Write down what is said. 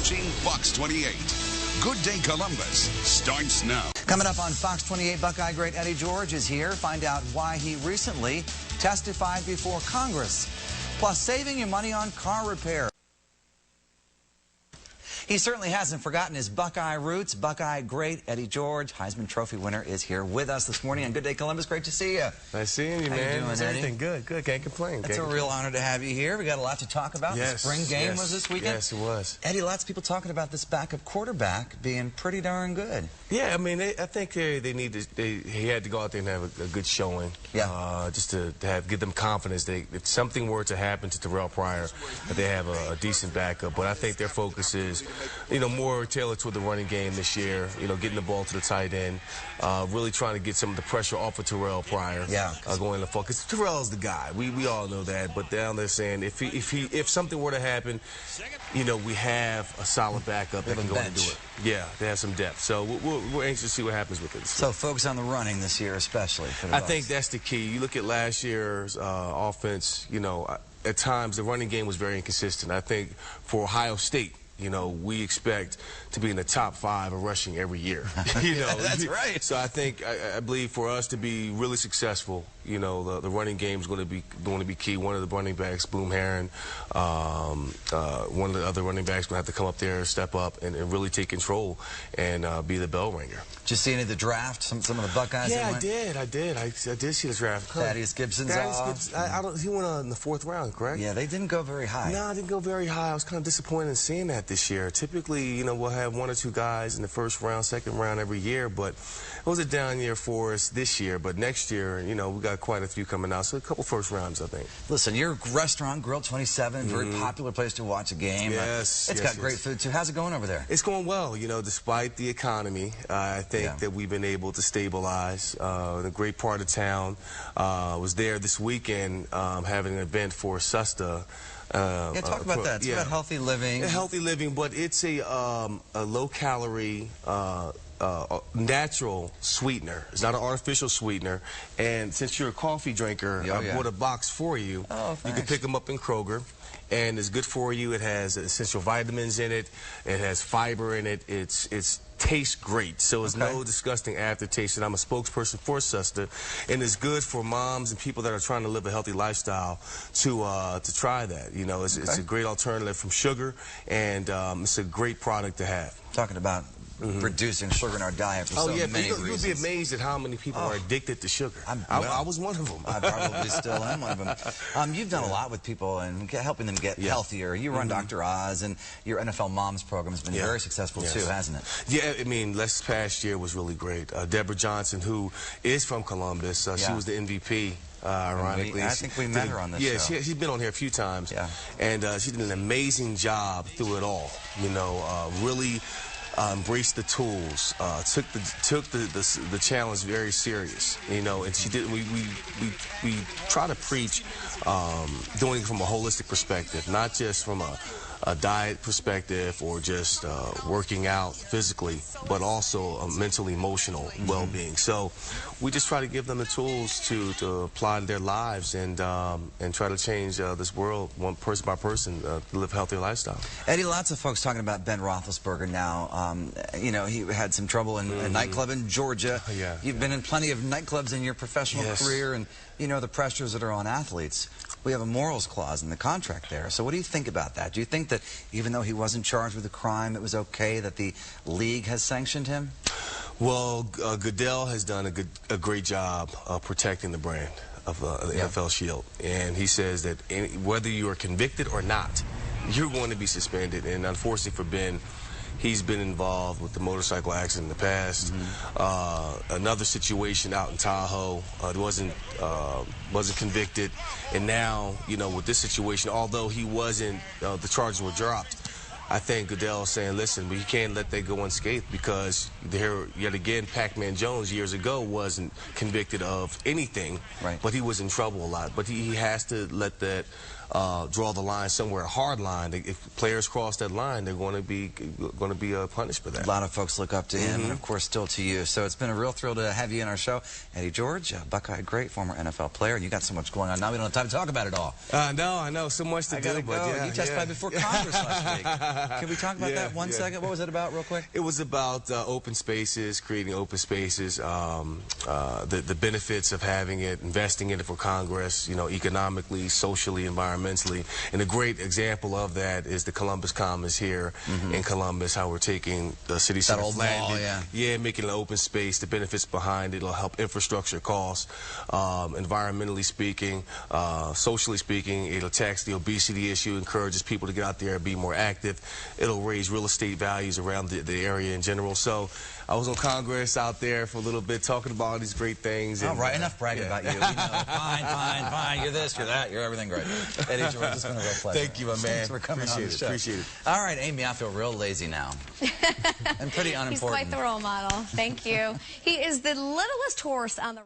watching Fox 28. Good Day Columbus starts now. Coming up on Fox 28, Buckeye great Eddie George is here. Find out why he recently testified before Congress. Plus, saving you money on car repair. He certainly hasn't forgotten his Buckeye roots. Buckeye great Eddie George, Heisman Trophy winner, is here with us this morning on Good Day Columbus. Great to see you. Nice seeing you, How man. you doing, How's everything? Good, good. Can't complain. It's a real honor to have you here. We got a lot to talk about. Yes, the spring game was this weekend. Yes, it was. Eddie, lots of people talking about this backup quarterback being pretty darn good. Yeah, I mean, I think they need to. He had to go out there and have a good showing. Yeah. Just to give them confidence. If something were to happen to Terrell Pryor, that they have a decent backup. But I think their focus is, more tailored toward the running game this year. Getting the ball to the tight end, really trying to get some of the pressure off of Terrell Pryor. Yeah. Going to focus. Terrell's the guy. We all know that. But down there saying if something were to happen, we have a solid backup that can go and do it. Yeah, they have some depth. So we're anxious to see what happens with it. So focus on the running this year, especially. For the I Bucs. think that's the key. You look at last year's offense. At times the running game was very inconsistent. I think for Ohio State, we expect to be in the top 5 of rushing every year. That's right. So I believe for us to be really successful, the running game is going to be key. One of the running backs, Boom Herron, one of the other running backs going to have to come up there, step up, and really take control and be the bell ringer. Did you see any of the draft? Some of the Buckeyes? Yeah, I did. I did see the draft. Thaddeus Gibson's off. He went in the 4th round, correct? Yeah, they didn't go very high. No, I didn't go very high. I was kind of disappointed in seeing that this year. Typically, we'll have 1 or 2 guys in the 1st round, 2nd round every year, but it was a down year for us this year. But next year, we got quite a few coming out, so a couple 1st rounds, I think. Listen, your restaurant, Grill 27, very popular place to watch a game. Yes. It's got great food, too. How's it going over there? It's going well, despite the economy. I think that we've been able to stabilize. The great part of town was there this weekend having an event for SUSTA. Talk about that. It's about healthy living. Healthy living, but it's a low-calorie, natural sweetener. It's not an artificial sweetener. And since you're a coffee drinker, I bought a box for you. Oh, you can pick them up in Kroger. And it's good for you. It has essential vitamins in it. It has fiber in it. It tastes great. So it's no disgusting aftertaste. And I'm a spokesperson for SUSTA. And it's good for moms and people that are trying to live a healthy lifestyle to try that. It's a great alternative from sugar, and it's a great product to have. Talking about reducing sugar in our diet for so many reasons. You'll be amazed at how many people are addicted to sugar. I was one of them. I probably still am one of them. You've done a lot with people and helping them get healthier. You run Dr. Oz, and your NFL Moms program has been very successful too, hasn't it? Yeah, I mean, this past year was really great. Deborah Johnson, who is from Columbus, she was the MVP. Ironically, I think we met her on this show. Yeah, she's been on here a few times. Yeah. And she did an amazing job through it all. Really embraced the tools, took the challenge very serious, and she did. We try to preach doing it from a holistic perspective, not just from a diet perspective or just working out physically, but also a mental, emotional well-being. So we just try to give them the tools to apply to their lives and try to change this world one person by person to live a healthier lifestyle. Eddie, lots of folks talking about Ben Roethlisberger now. He had some trouble in a nightclub in Georgia. You've been in plenty of nightclubs in your professional career, and the pressures that are on athletes. We have a morals clause in the contract there. So what do you think about that? Do you think that even though he wasn't charged with a crime, it was okay that the league has sanctioned him? Well, Goodell has done a great job of protecting the brand of the NFL Shield. And he says that whether you are convicted or not, you're going to be suspended. And unfortunately for Ben, he's been involved with the motorcycle accident in the past. Another situation out in Tahoe, wasn't convicted, and now with this situation, although he wasn't, the charges were dropped. I think Goodell is saying, listen, we can't let that go unscathed, because there, yet again, Pac-Man Jones years ago wasn't convicted of anything, but he was in trouble a lot. But he has to let that draw the line somewhere, a hard line. If players cross that line, they're going to be punished for that. A lot of folks look up to him, and of course still to you. So it's been a real thrill to have you in our show. Eddie George, Buckeye great, former NFL player, and you got so much going on. Now we don't have time to talk about it all. No, I know, so much to do. But yeah, you testified before Congress last week. Can we talk about that 1 second? What was it about, real quick? It was about open spaces, creating open spaces, the benefits of having it, investing in it for Congress, you know, economically, socially, environmentally. And a great example of that is the Columbus Commons here in Columbus, how we're taking the city center land, making an open space, the benefits behind it. It'll help infrastructure costs, environmentally speaking, socially speaking. It'll tax the obesity issue, encourages people to get out there and be more active. It'll raise real estate values around the area in general. So I was on Congress out there for a little bit talking about all these great things. All right, enough bragging about you. We know. Fine. You're this, you're that, you're everything great. Eddie George, it's been a real pleasure. Thank you, my man. Thanks for coming on the show. Appreciate it. All right, Amy, I feel real lazy now. And pretty unimportant. He's quite the role model. Thank you. He is the littlest horse on the